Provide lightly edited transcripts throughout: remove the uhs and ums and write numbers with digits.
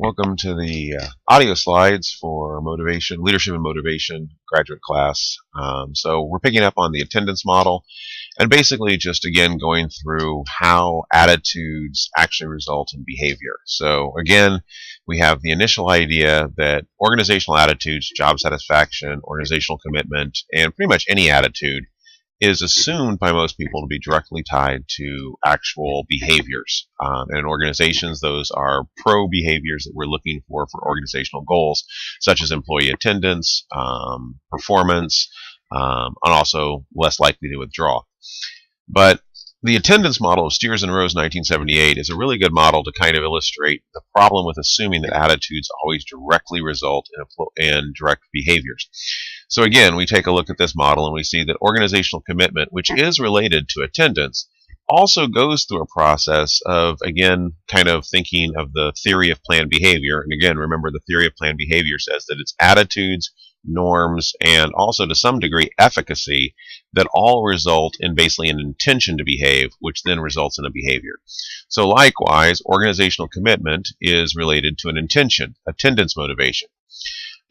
Welcome to the audio slides for motivation, leadership and motivation graduate class. So we're picking up on the attendance model and basically just again going through how attitudes actually result in behavior. So again, we have the initial idea that organizational attitudes, job satisfaction, organizational commitment, and pretty much any attitude is assumed by most people to be directly tied to actual behaviors. And in organizations, those are pro-behaviors that we're looking for organizational goals, such as employee attendance, performance, and also less likely to withdraw. But the attendance model of Steers and Rose 1978 is a really good model to kind of illustrate the problem with assuming that attitudes always directly result in direct behaviors. So again, we take a look at this model and we see that organizational commitment, which is related to attendance, also goes through a process of, again, kind of thinking of the theory of planned behavior. And again, remember the theory of planned behavior says that it's attitudes, norms, and also to some degree efficacy that all result in basically an intention to behave, which then results in a behavior. So likewise, organizational commitment is related to an intention, attendance motivation.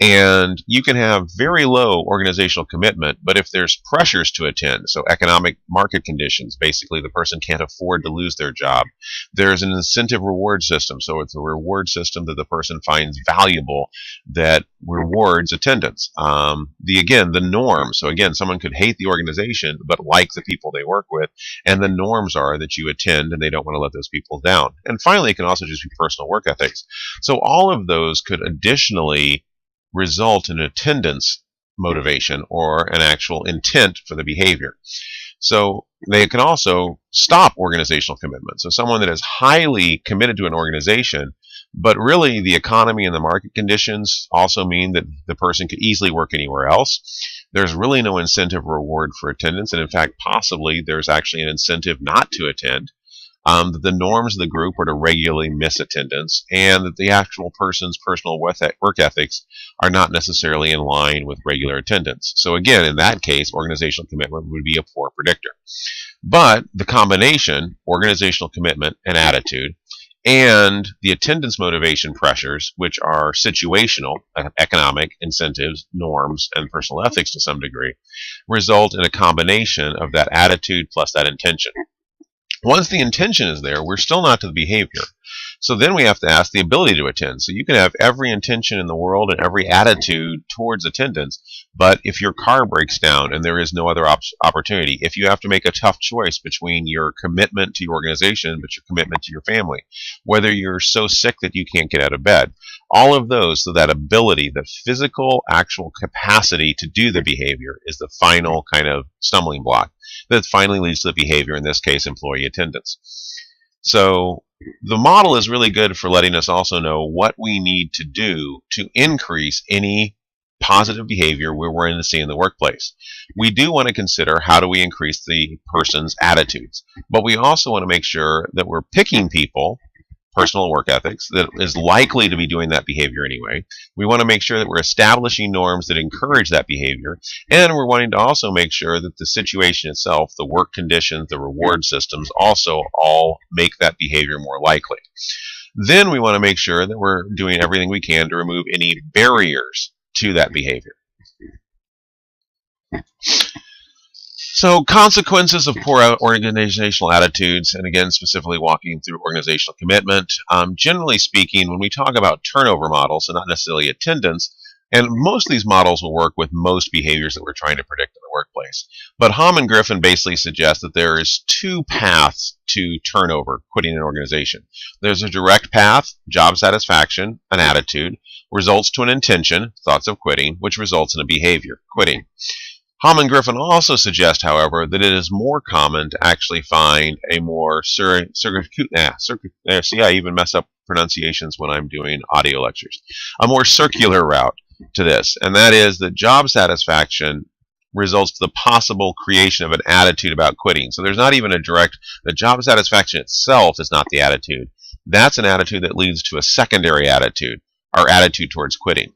And you can have very low organizational commitment, but if there's pressures to attend, so economic market conditions, basically the person can't afford to lose their job, there's an incentive reward system. So it's a reward system that the person finds valuable that rewards attendance. The norm. So again, someone could hate the organization, but like the people they work with. And the norms are that you attend and they don't want to let those people down. And finally, it can also just be personal work ethics. So all of those could additionally result in attendance motivation or an actual intent for the behavior. So they can also stop organizational commitment. So someone that is highly committed to an organization, but really the economy and the market conditions also mean that the person could easily work anywhere else. There's really no incentive or reward for attendance, and in fact, possibly there's actually an incentive not to attend. That the norms of the group are to regularly miss attendance, and that the actual person's personal work ethics are not necessarily in line with regular attendance. So again, in that case, organizational commitment would be a poor predictor. But the combination, organizational commitment and attitude, and the attendance motivation pressures, which are situational, economic, incentives, norms, and personal ethics to some degree, result in a combination of that attitude plus that intention. Once the intention is there, we're still not to the behavior. So then we have to ask the ability to attend. So you can have every intention in the world and every attitude towards attendance, but if your car breaks down and there is no other opportunity, if you have to make a tough choice between your commitment to your organization but your commitment to your family, whether you're so sick that you can't get out of bed, all of those, so that ability, the physical, actual capacity to do the behavior is the final kind of stumbling block that finally leads to the behavior, in this case, employee attendance. So the model is really good for letting us also know what we need to do to increase any positive behavior we're in to see in the workplace. We do want to consider how do we increase the person's attitudes, but we also want to make sure that we're picking people, personal work ethics, that is likely to be doing that behavior anyway. We want to make sure that we're establishing norms that encourage that behavior, and we're wanting to also make sure that the situation itself, the work conditions, the reward systems also all make that behavior more likely. Then we want to make sure that we're doing everything we can to remove any barriers to that behavior. So consequences of poor organizational attitudes, and again, specifically walking through organizational commitment. Generally speaking, when we talk about turnover models, so not necessarily attendance, and most of these models will work with most behaviors that we're trying to predict in the workplace. But Hom and Griffin basically suggest that there is two paths to turnover, quitting an organization. There's a direct path, job satisfaction, an attitude, results to an intention, thoughts of quitting, which results in a behavior, quitting. Hom and Griffin also suggest, however, that it is more common to actually find a more see, I even mess up pronunciations when I'm doing audio lectures. A more circular route to this, and that is that job satisfaction results to the possible creation of an attitude about quitting. So there's not even a direct, the job satisfaction itself is not the attitude. That's an attitude that leads to a secondary attitude, our attitude towards quitting.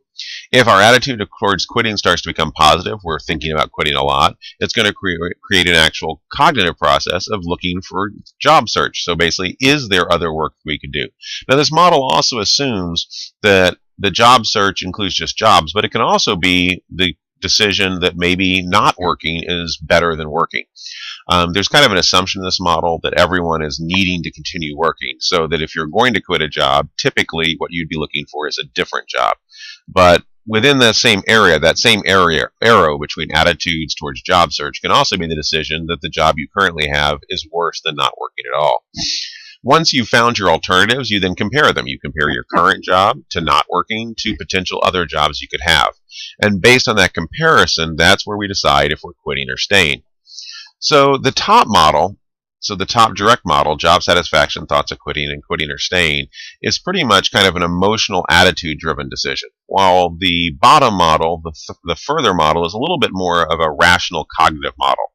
If our attitude towards quitting starts to become positive, we're thinking about quitting a lot, it's going to create an actual cognitive process of looking for job search. So basically, is there other work we could do? Now, this model also assumes that the job search includes just jobs, but it can also be the decision that maybe not working is better than working. There's kind of an assumption in this model that everyone is needing to continue working, so that if you're going to quit a job, typically what you'd be looking for is a different job. But within that same arrow between attitudes towards job search can also be the decision that the job you currently have is worse than not working at all. Once you've found your alternatives, you then compare them. You compare your current job to not working to potential other jobs you could have. And based on that comparison, that's where we decide if we're quitting or staying. So the top model, the top direct model, job satisfaction, thoughts of quitting, and quitting or staying, is pretty much kind of an emotional attitude-driven decision. While the bottom model, the further model, is a little bit more of a rational cognitive model.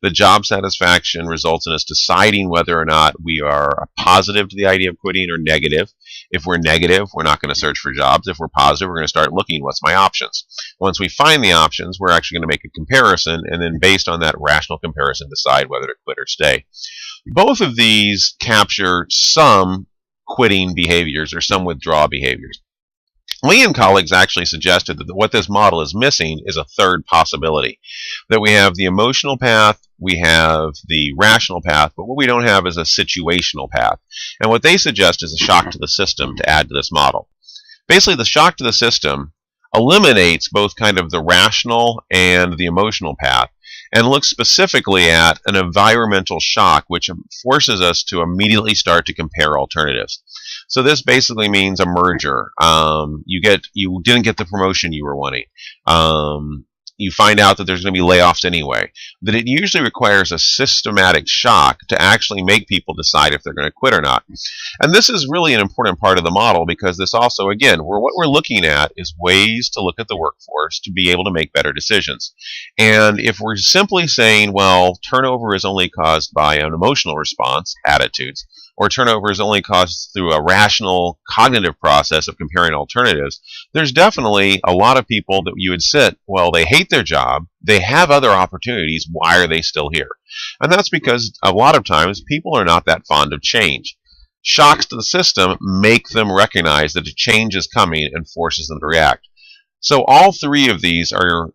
The job satisfaction results in us deciding whether or not we are positive to the idea of quitting or negative. If we're negative, we're not going to search for jobs. If we're positive, we're going to start looking, what's my options? Once we find the options, we're actually going to make a comparison, and then based on that rational comparison, decide whether to quit or stay. Both of these capture some quitting behaviors or some withdrawal behaviors. Lee and colleagues actually suggested that what this model is missing is a third possibility. That we have the emotional path, we have the rational path, but what we don't have is a situational path. And what they suggest is a shock to the system to add to this model. Basically, the shock to the system eliminates both kind of the rational and the emotional path and looks specifically at an environmental shock which forces us to immediately start to compare alternatives. So this basically means a merger. You didn't get the promotion you were wanting. You find out that there's going to be layoffs anyway. That it usually requires a systematic shock to actually make people decide if they're going to quit or not. And this is really an important part of the model because this also, again, what we're looking at is ways to look at the workforce to be able to make better decisions. And if we're simply saying, well, turnover is only caused by an emotional response, attitudes, or turnover is only caused through a rational cognitive process of comparing alternatives, there's definitely a lot of people that you would sit, well, they hate their job, they have other opportunities, why are they still here? And that's because a lot of times people are not that fond of change. Shocks to the system make them recognize that a change is coming and forces them to react. So all three of these are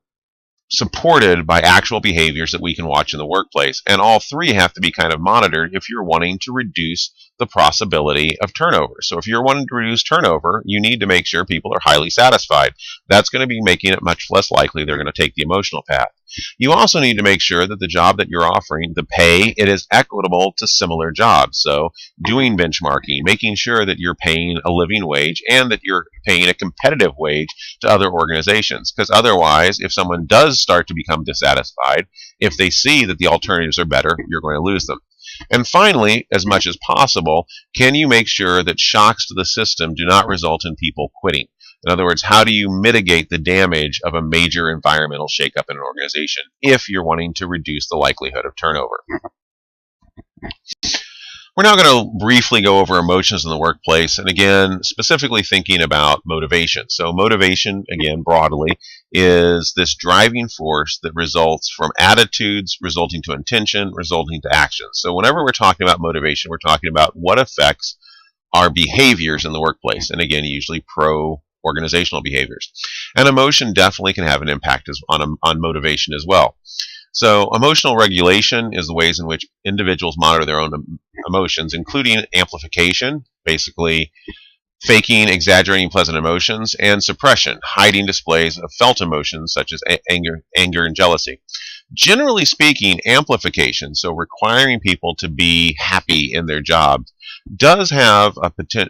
supported by actual behaviors that we can watch in the workplace. And all three have to be kind of monitored if you're wanting to reduce the possibility of turnover. So if you're wanting to reduce turnover, you need to make sure people are highly satisfied. That's going to be making it much less likely they're going to take the emotional path. You also need to make sure that the job that you're offering, the pay, it is equitable to similar jobs. So doing benchmarking, making sure that you're paying a living wage and that you're paying a competitive wage to other organizations. Because otherwise, if someone does start to become dissatisfied, if they see that the alternatives are better, you're going to lose them. And finally, as much as possible, can you make sure that shocks to the system do not result in people quitting? In other words, how do you mitigate the damage of a major environmental shakeup in an organization if you're wanting to reduce the likelihood of turnover? We're now going to briefly go over emotions in the workplace, and again, specifically thinking about motivation. So motivation, again, broadly, is this driving force that results from attitudes, resulting to intention, resulting to action. So whenever we're talking about motivation, we're talking about what affects our behaviors in the workplace, and again, usually pro-organizational behaviors. And emotion definitely can have an impact on motivation as well. So emotional regulation is the ways in which individuals monitor their own emotions, including amplification, basically faking, exaggerating pleasant emotions, and suppression, hiding displays of felt emotions such as anger and jealousy. Generally speaking, amplification, so requiring people to be happy in their job, does have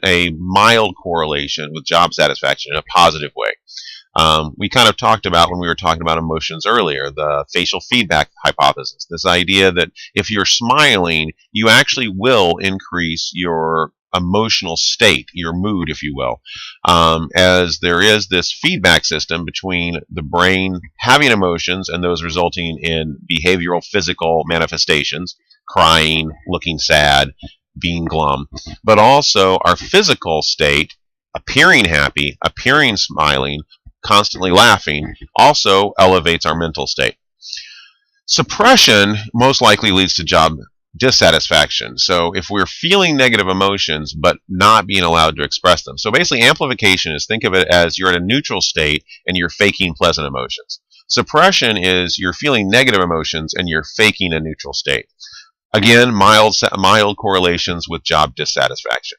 a mild correlation with job satisfaction in a positive way. We kind of talked about when we were talking about emotions earlier, the facial feedback hypothesis, this idea that if you're smiling, you actually will increase your emotional state, your mood, if you will, as there is this feedback system between the brain having emotions and those resulting in behavioral physical manifestations, crying, looking sad, being glum, but also our physical state, appearing happy, appearing smiling, constantly laughing also elevates our mental state. Suppression most likely leads to job dissatisfaction. So if we're feeling negative emotions but not being allowed to express them. So basically amplification is, think of it as you're in a neutral state and you're faking pleasant emotions. Suppression is you're feeling negative emotions and you're faking a neutral state. Again, mild correlations with job dissatisfaction.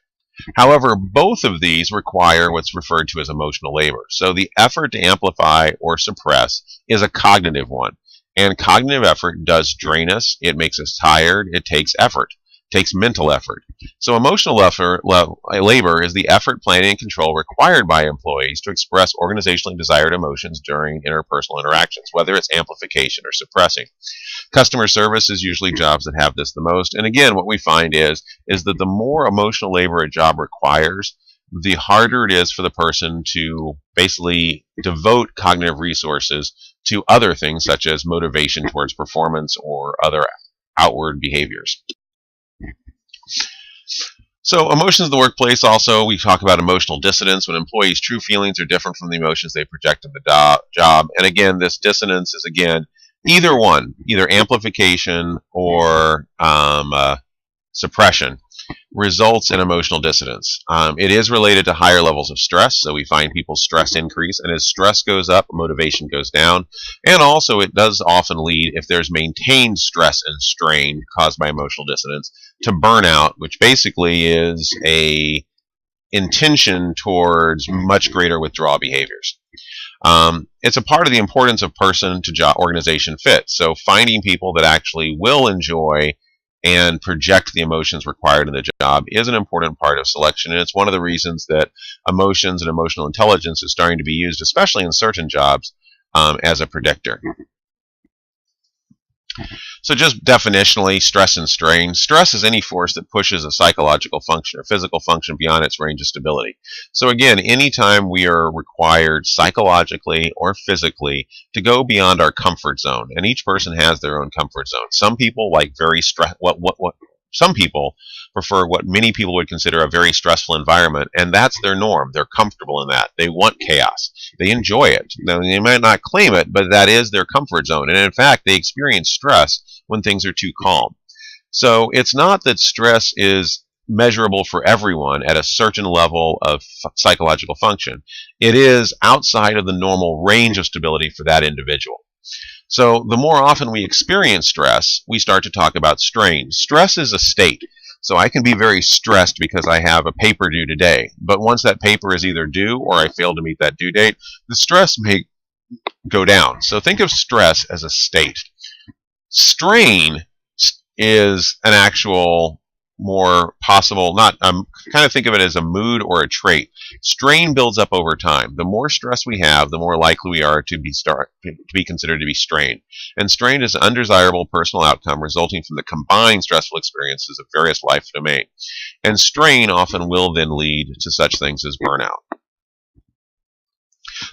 However, both of these require what's referred to as emotional labor. So the effort to amplify or suppress is a cognitive one. And cognitive effort does drain us. It makes us tired. It takes effort. It takes mental effort. So emotional labor is the effort, planning, and control required by employees to express organizationally desired emotions during interpersonal interactions, whether it's amplification or suppressing. Customer service is usually jobs that have this the most. And again, what we find is that the more emotional labor a job requires, the harder it is for the person to basically devote cognitive resources to other things such as motivation towards performance or other outward behaviors. So emotions in the workplace also, we talk about emotional dissonance when employees' true feelings are different from the emotions they project in the job. And again, this dissonance is, again, either one, either amplification or suppression, results in emotional dissonance. It is related to higher levels of stress, so we find people's stress increase, and as stress goes up, motivation goes down. And also it does often lead, if there's maintained stress and strain caused by emotional dissonance, to burnout, which basically is a intention towards much greater withdrawal behaviors. It's a part of the importance of person to job organization fit. So finding people that actually will enjoy and project the emotions required in the job is an important part of selection, and it's one of the reasons that emotions and emotional intelligence is starting to be used, especially in certain jobs, as a predictor. So just definitionally, stress and strain. Stress is any force that pushes a psychological function or physical function beyond its range of stability. So again, anytime we are required psychologically or physically to go beyond our comfort zone, and each person has their own comfort zone. Some people like some people prefer what many people would consider a very stressful environment, and that's their norm. They're comfortable in that. They want chaos. They enjoy it. Now, they might not claim it, but that is their comfort zone. And in fact, they experience stress when things are too calm. So it's not that stress is measurable for everyone at a certain level of psychological function. It is outside of the normal range of stability for that individual. So the more often we experience stress, we start to talk about strain. Stress is a state. So I can be very stressed because I have a paper due today. But once that paper is either due or I fail to meet that due date, the stress may go down. So think of stress as a state. Strain is an actual more possible, not kind of think of it as a mood or a trait. Strain builds up over time. The more stress we have, the more likely we are to be considered to be strained. And strain is an undesirable personal outcome resulting from the combined stressful experiences of various life domains. And strain often will then lead to such things as burnout.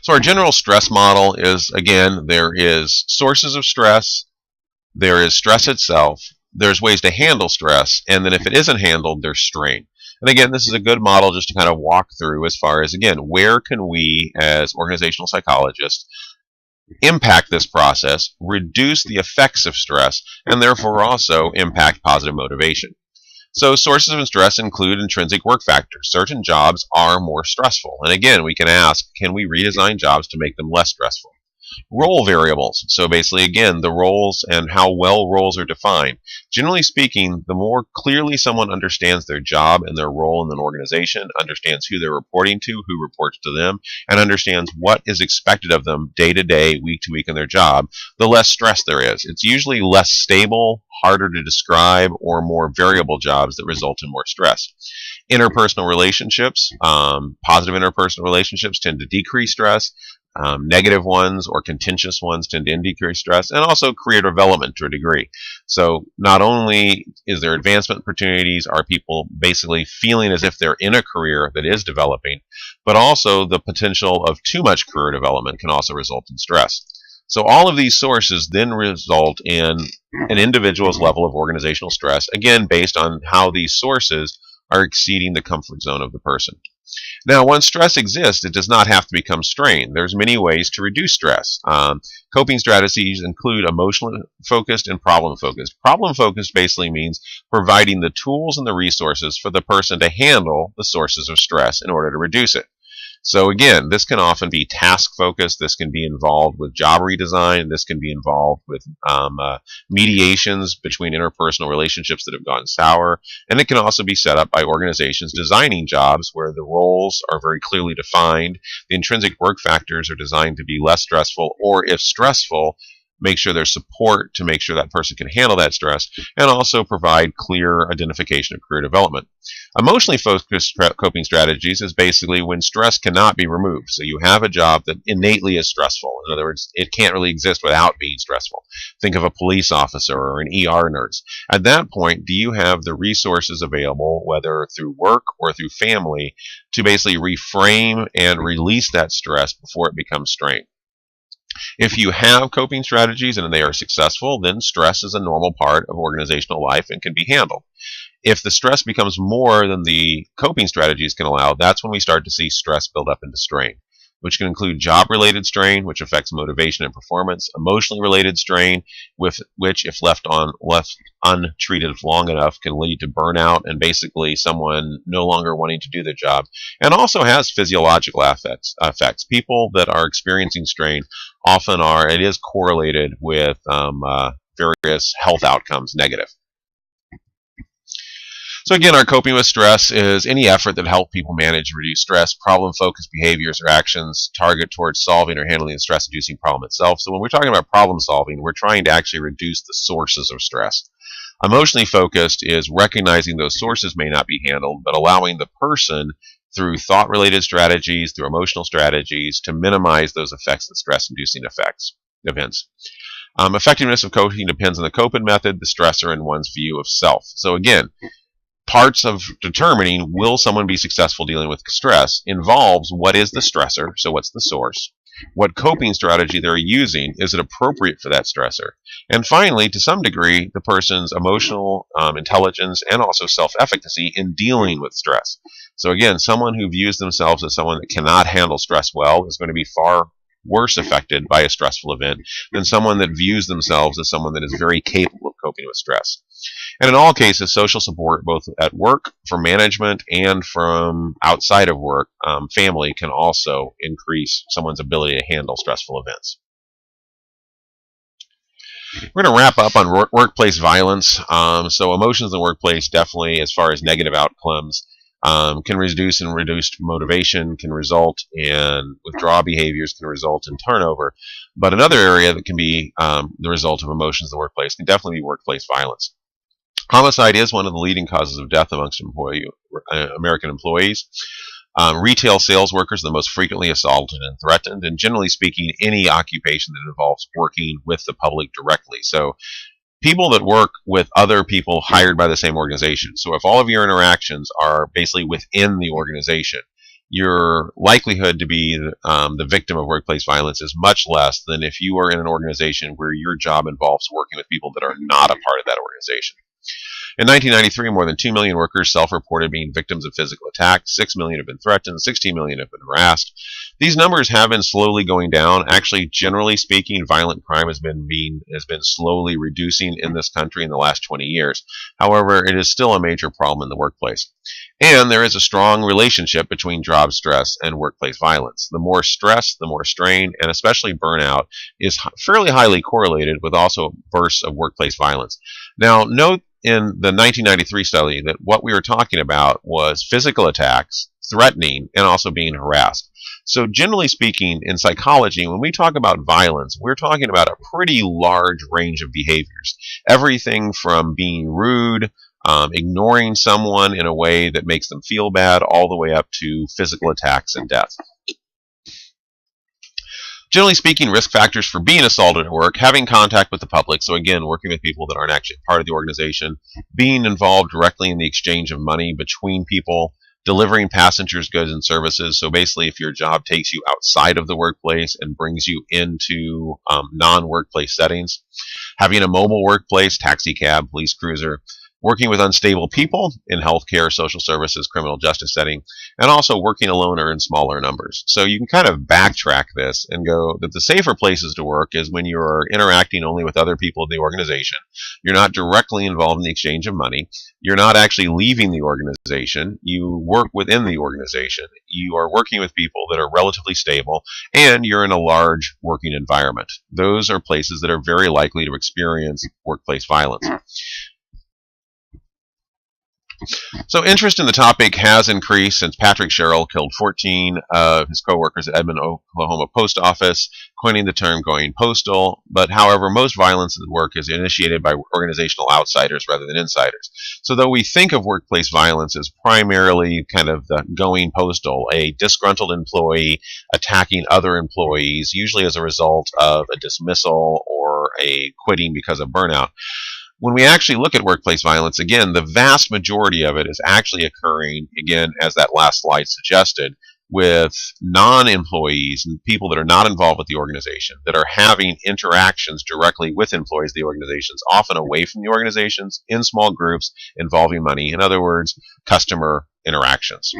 So our general stress model is, again, there is sources of stress, there is stress itself, there's ways to handle stress, and then if it isn't handled, there's strain. And again, this is a good model just to kind of walk through as far as, again, where can we as organizational psychologists impact this process, reduce the effects of stress, and therefore also impact positive motivation. So sources of stress include intrinsic work factors. Certain jobs are more stressful. And again, we can ask, can we redesign jobs to make them less stressful? Role variables. So basically, again, the roles and how well roles are defined. Generally speaking, the more clearly someone understands their job and their role in an organization, understands who they're reporting to, who reports to them, and understands what is expected of them day to day, week to week in their job, the less stress there is. It's usually less stable, harder to describe, or more variable jobs that result in more stress. Interpersonal relationships, positive interpersonal relationships tend to decrease stress. Negative ones or contentious ones tend to decrease stress, and also career development to a degree. So not only is there advancement opportunities, are people basically feeling as if they're in a career that is developing, but also the potential of too much career development can also result in stress. So all of these sources then result in an individual's level of organizational stress, again based on how these sources are exceeding the comfort zone of the person. Now, once stress exists, it does not have to become strain. There's many ways to reduce stress. Coping strategies include emotional focused and problem focused. Problem focused basically means providing the tools and the resources for the person to handle the sources of stress in order to reduce it. So again, this can often be task focused. This can be involved with job redesign. This can be involved with mediations between interpersonal relationships that have gone sour. And it can also be set up by organizations designing jobs where the roles are very clearly defined. The intrinsic work factors are designed to be less stressful, or if stressful, make sure there's support to make sure that person can handle that stress, and also provide clear identification of career development. Emotionally focused coping strategies is basically when stress cannot be removed. So you have a job that innately is stressful. In other words, it can't really exist without being stressful. Think of a police officer or an ER nurse. At that point, do you have the resources available, whether through work or through family, to basically reframe and release that stress before it becomes strain? If you have coping strategies and they are successful, then stress is a normal part of organizational life and can be handled. If the stress becomes more than the coping strategies can allow, that's when we start to see stress build up into strain, which can include job-related strain, which affects motivation and performance, emotionally related strain, which, if left untreated long enough, can lead to burnout and basically someone no longer wanting to do the job, and also has physiological effects. People that are experiencing strain often it is correlated with various health outcomes negative. So again, our coping with stress is any effort that helps people manage and reduce stress, problem-focused behaviors or actions target towards solving or handling the stress-inducing problem itself. So when we're talking about problem solving, we're trying to actually reduce the sources of stress. Emotionally focused is recognizing those sources may not be handled, but allowing the person through thought-related strategies, through emotional strategies, to minimize those effects of stress-inducing events. Effectiveness of coping depends on the coping method, the stressor, and one's view of self. So again, parts of determining will someone be successful dealing with stress involves what is the stressor, so what's the source, what coping strategy they're using, is it appropriate for that stressor, and finally, to some degree, the person's emotional intelligence and also self-efficacy in dealing with stress. So again, someone who views themselves as someone that cannot handle stress well is going to be far worse affected by a stressful event than someone that views themselves as someone that is very capable of coping with stress. And in all cases, social support, both at work, for management, and from outside of work, family, can also increase someone's ability to handle stressful events. We're going to wrap up on workplace violence. So emotions in the workplace, definitely, as far as negative outcomes, can reduce motivation, can result in withdrawal behaviors, can result in turnover. But another area that can be the result of emotions in the workplace can definitely be workplace violence. Homicide is one of the leading causes of death amongst American employees. Retail sales workers are the most frequently assaulted and threatened, and generally speaking, any occupation that involves working with the public directly. So people that work with other people hired by the same organization. So if all of your interactions are basically within the organization, your likelihood to be the victim of workplace violence is much less than if you are in an organization where your job involves working with people that are not a part of that organization. In 1993, more than 2 million workers self-reported being victims of physical attack. 6 million have been threatened. 16 million have been harassed. These numbers have been slowly going down. Actually, generally speaking, violent crime has been slowly reducing in this country in the last 20 years. However, it is still a major problem in the workplace. And there is a strong relationship between job stress and workplace violence. The more stress, the more strain, and especially burnout is fairly highly correlated with also bursts of workplace violence. Now, note in the 1993 study that what we were talking about was physical attacks, threatening, and also being harassed. So generally speaking, in psychology, when we talk about violence, we're talking about a pretty large range of behaviors. Everything from being rude, ignoring someone in a way that makes them feel bad, all the way up to physical attacks and death. Generally speaking, risk factors for being assaulted at work: having contact with the public, so again, working with people that aren't actually part of the organization, being involved directly in the exchange of money between people, delivering passengers' goods and services. So basically, if your job takes you outside of the workplace and brings you into non-workplace settings, having a mobile workplace, taxi cab, police cruiser, working with unstable people in healthcare, social services, criminal justice setting, and also working alone or in smaller numbers. So you can kind of backtrack this and go that the safer places to work is when you're interacting only with other people in the organization. You're not directly involved in the exchange of money. You're not actually leaving the organization. You work within the organization. You are working with people that are relatively stable, and you're in a large working environment. Those are places that are very likely to experience workplace violence. So interest in the topic has increased since Patrick Sherrill killed 14 of his co-workers at Edmond, Oklahoma post office, coining the term going postal. But however, most violence at work is initiated by organizational outsiders rather than insiders. So though we think of workplace violence as primarily kind of the going postal, a disgruntled employee attacking other employees, usually as a result of a dismissal or a quitting because of burnout, when we actually look at workplace violence, again, the vast majority of it is actually occurring, again, as that last slide suggested, with non-employees and people that are not involved with the organization, that are having interactions directly with employees of the organizations, often away from the organizations, in small groups, involving money. In other words, customer interactions.